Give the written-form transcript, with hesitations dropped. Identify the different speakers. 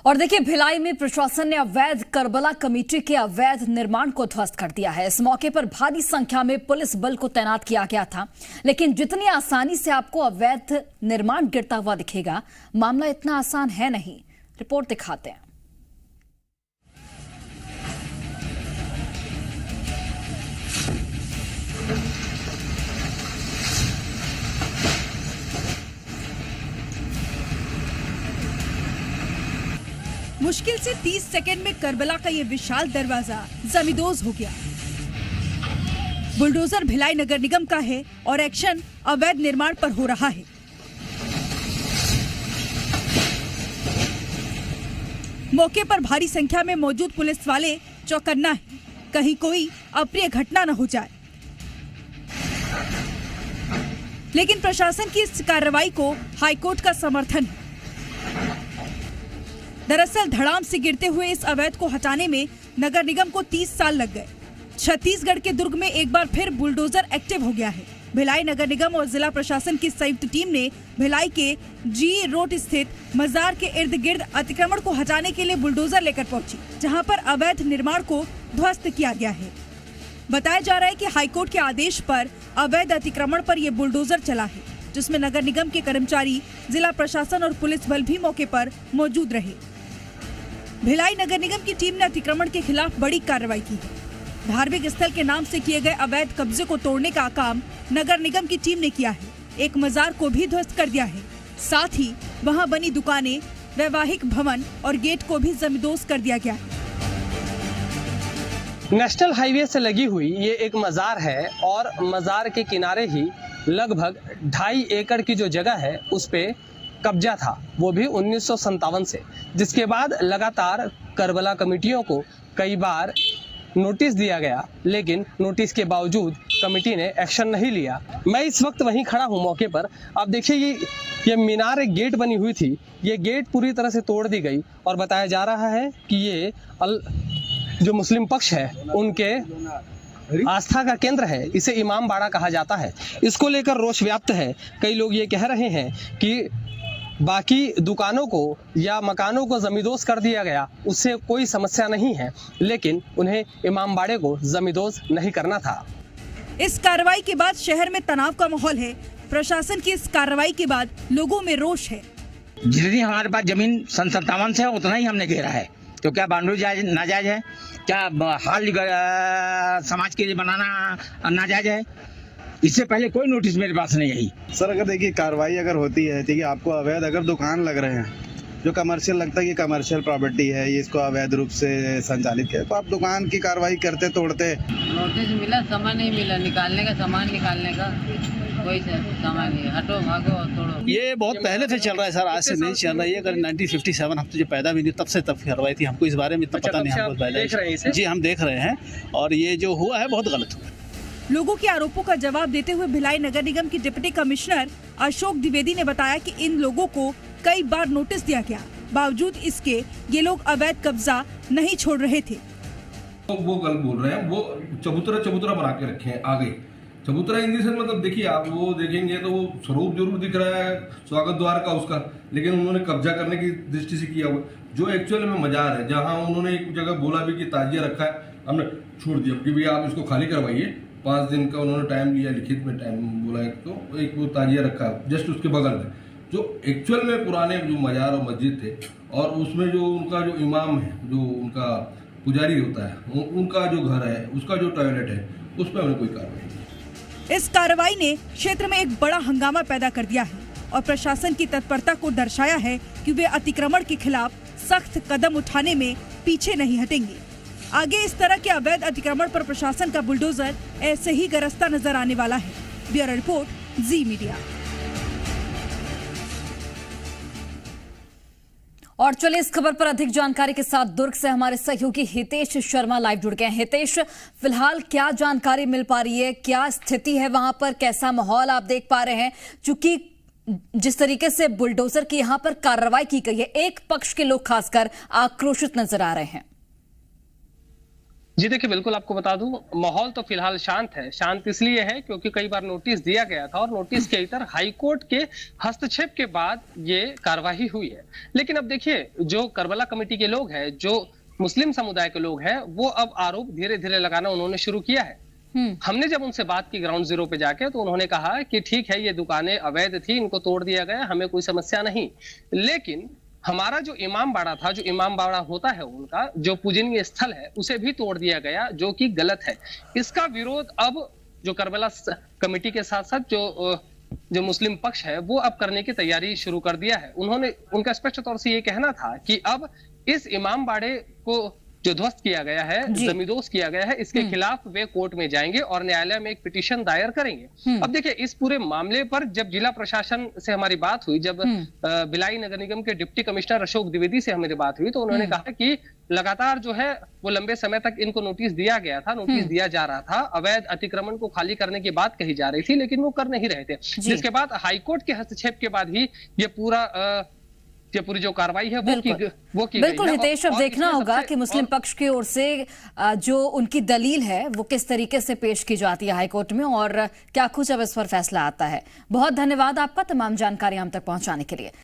Speaker 1: और देखिए, भिलाई में प्रशासन ने अवैध करबला कमेटी के अवैध निर्माण को ध्वस्त कर दिया है। इस मौके पर भारी संख्या में पुलिस बल को तैनात किया गया था, लेकिन जितनी आसानी से आपको अवैध निर्माण गिरता हुआ दिखेगा, मामला इतना आसान है नहीं। रिपोर्ट दिखाते हैं।
Speaker 2: मुश्किल से 30 सेकंड में करबला का ये विशाल दरवाजा जमींदोज हो गया। बुलडोजर भिलाई नगर निगम का है और एक्शन अवैध निर्माण पर हो रहा है। मौके पर भारी संख्या में मौजूद पुलिस वाले चौकन्ना है, कहीं कोई अप्रिय घटना न हो जाए। लेकिन प्रशासन की इस कार्रवाई को हाईकोर्ट का समर्थन है। दरअसल धड़ाम से गिरते हुए इस अवैध को हटाने में नगर निगम को 30 साल लग गए। छत्तीसगढ़ के दुर्ग में एक बार फिर बुलडोजर एक्टिव हो गया है। भिलाई नगर निगम और जिला प्रशासन की संयुक्त टीम ने भिलाई के जी रोड स्थित मजार के इर्द गिर्द अतिक्रमण को हटाने के लिए बुलडोजर लेकर पहुंची, जहां पर अवैध निर्माण को ध्वस्त किया गया है। बताया जा रहा है कि हाईकोर्ट के आदेश पर अवैध अतिक्रमण पर यह बुलडोजर चला है, जिसमें नगर निगम के कर्मचारी, जिला प्रशासन और पुलिस बल भी मौके पर मौजूद रहे। भिलाई नगर निगम की टीम ने अतिक्रमण के खिलाफ बड़ी कार्रवाई की है। धार्मिक स्थल के नाम से किए गए अवैध कब्जे को तोड़ने का काम नगर निगम की टीम ने किया है। एक मजार को भी ध्वस्त कर दिया है। साथ ही वहां बनी दुकानें, वैवाहिक भवन और गेट को भी जमींदोज कर दिया गया है।
Speaker 3: नेशनल हाईवे से लगी हुई ये एक मजार है और मजार के किनारे ही लगभग 2.5 एकड़ की जो जगह है उस पे कब्जा था, वो भी 1957 से, जिसके बाद लगातार करबला कमेटियों को कई बार नोटिस दिया गया, लेकिन नोटिस के बावजूद कमेटी ने एक्शन नहीं लिया। मैं इस वक्त वहीं खड़ा हूं मौके पर। आप देखिए, ये मीनार एक गेट बनी हुई थी, ये गेट पूरी तरह से तोड़ दी गई और बताया जा रहा है कि ये जो मुस्लिम पक्ष है उनके आस्था का केंद्र है, इसे इमाम बाड़ा कहा जाता है। इसको लेकर रोष व्याप्त है। कई लोग ये कह रहे हैं कि बाकी दुकानों को या मकानों को जमींदोज कर दिया गया, उससे कोई समस्या नहीं है, लेकिन उन्हें इमाम बाड़े को जमींदोज नहीं करना था।
Speaker 2: इस कार्रवाई के बाद शहर में तनाव का माहौल है। प्रशासन की इस कार्रवाई के बाद लोगों में रोष है।
Speaker 4: जितनी हमारे पास जमीन सन 57 से है उतना ही हमने घेरा है, तो क्या बाउंड्री जायज नाजायज है? क्या हाल समाज के लिए बनाना नाजायज है? इससे पहले कोई नोटिस मेरे पास नहीं आई।
Speaker 5: सर, अगर देखिए कार्रवाई अगर होती है, ठीक है, आपको अवैध अगर दुकान लग रहे हैं जो कमर्शियल लगता है कि कमर्शियल प्रॉपर्टी है, ये इसको अवैध रूप से संचालित किया, तो आप दुकान की कार्रवाई करते तोड़ते।
Speaker 6: नोटिस मिला, सामान नहीं मिला, निकालने का सामान निकालने का कोई सामान नहीं, हटो भागो और तोड़ो।
Speaker 7: ये बहुत पहले से चल रहा है सर, आज से नहीं चल रहा है। अगर 1957 हम तो जो पैदा भी नहीं तब से तब कार्रवाई थी। हमको इस बारे में इतना पता नहीं, हमको पहले जी हम देख रहे हैं और ये जो हुआ है बहुत गलत हुआ।
Speaker 2: लोगों के आरोपों का जवाब देते हुए भिलाई नगर निगम की डिप्टी कमिश्नर अशोक द्विवेदी ने बताया कि इन लोगों को कई बार नोटिस दिया गया, बावजूद इसके ये लोग अवैध कब्जा नहीं छोड़ रहे थे।
Speaker 8: वो गलत बोल रहे हैं, वो चबूतरा बना के रखे हैं आगे। चबूतरा इन द सेंस मतलब देखिए, आप वो देखेंगे तो वो स्वरूप जरूर दिख रहा है स्वागत द्वार का उसका, लेकिन उन्होंने कब्जा करने की दृष्टि से किया हुआ। जो एक्चुअल में मजार है, जहाँ उन्होंने एक जगह बोला भी कि ताजिया रखा है, हमने छोड़ दिया कि भैया आप इसको खाली करवाइए। 5 दिन का उन्होंने टाइम लिया, लिखित में टाइम बोला है, तो एक वो ताजिया रखा जस्ट उसके बगल में, जो एक्चुअल में पुराने जो मजार और मस्जिद थे, और उसमें जो उनका जो इमाम है, जो उनका पुजारी होता है, उनका जो घर है, उसका जो टॉयलेट है, उस पर हमने कोई कार्रवाई नहीं।
Speaker 2: इस कार्रवाई ने क्षेत्र में एक बड़ा हंगामा पैदा कर दिया है और प्रशासन की तत्परता को दर्शाया है कि वे अतिक्रमण के खिलाफ सख्त कदम उठाने में पीछे नहीं हटेंगे। आगे इस तरह के अवैध अतिक्रमण पर प्रशासन का बुलडोजर ऐसे ही गरजता नजर आने वाला है। ब्यूरो रिपोर्ट, जी मीडिया।
Speaker 1: और चलिए इस खबर पर अधिक जानकारी के साथ दुर्ग से हमारे सहयोगी हितेश शर्मा लाइव जुड़ गए हैं। हितेश, फिलहाल क्या जानकारी मिल पा रही है, क्या स्थिति है वहां पर, कैसा माहौल आप देख पा रहे हैं? चूंकि जिस तरीके से बुलडोजर की यहां पर कार्रवाई की गई है, एक पक्ष के लोग खासकर आक्रोशित नजर आ रहे हैं।
Speaker 3: जी देखिए, बिल्कुल आपको बता दूं, माहौल तो फिलहाल शांत है। शांत इसलिए है क्योंकि कई बार नोटिस दिया गया था और नोटिस के इतर हाईकोर्ट के हस्तक्षेप के बाद ये कार्रवाई हुई है। लेकिन अब देखिए, जो करबला कमेटी के लोग हैं, जो मुस्लिम समुदाय के लोग हैं, वो अब आरोप धीरे धीरे लगाना उन्होंने शुरू किया है। हमने जब उनसे बात की ग्राउंड जीरो पे जाके, तो उन्होंने कहा कि ठीक है, ये दुकानें अवैध थी, इनको तोड़ दिया गया, हमें कोई समस्या नहीं। लेकिन हमारा जो इमाम बाड़ा था, जो इमाम बाड़ा होता है उनका, जो पूजनीय स्थल है, उसे भी तोड़ दिया गया, जो कि गलत है। इसका विरोध अब जो करबला कमेटी के साथ साथ जो मुस्लिम पक्ष है, वो अब करने की तैयारी शुरू कर दिया है। उनका स्पष्ट तौर से ये कहना था कि अब इस इमाम बाड़े को जो ध्वस्त किया गया है, जमींदोज किया गया है, इसके खिलाफ वे कोर्ट में जाएंगे और न्यायालय में एक पिटीशन दायर करेंगे। अब देखिए, इस पूरे मामले पर जब जिला प्रशासन से हमारी बात हुई, जब भिलाई नगर निगम के डिप्टी कमिश्नर अशोक द्विवेदी से हमारी बात हुई, तो उन्होंने कहा कि लगातार जो है वो लंबे समय तक इनको नोटिस दिया गया था, नोटिस दिया जा रहा था, अवैध अतिक्रमण को खाली करने की बात कही जा रही थी, लेकिन वो कर नहीं रहे थे। जिसके बाद हाईकोर्ट के हस्तक्षेप के बाद ही ये पूरी जो कार्रवाई है वो की
Speaker 1: बिल्कुल
Speaker 3: गई है।
Speaker 1: हितेश, अब देखना होगा कि मुस्लिम पक्ष की ओर से जो उनकी दलील है वो किस तरीके से पेश की जाती है हाईकोर्ट में और क्या कुछ अब इस पर फैसला आता है। बहुत धन्यवाद आपका तमाम जानकारी हम तक पहुंचाने के लिए।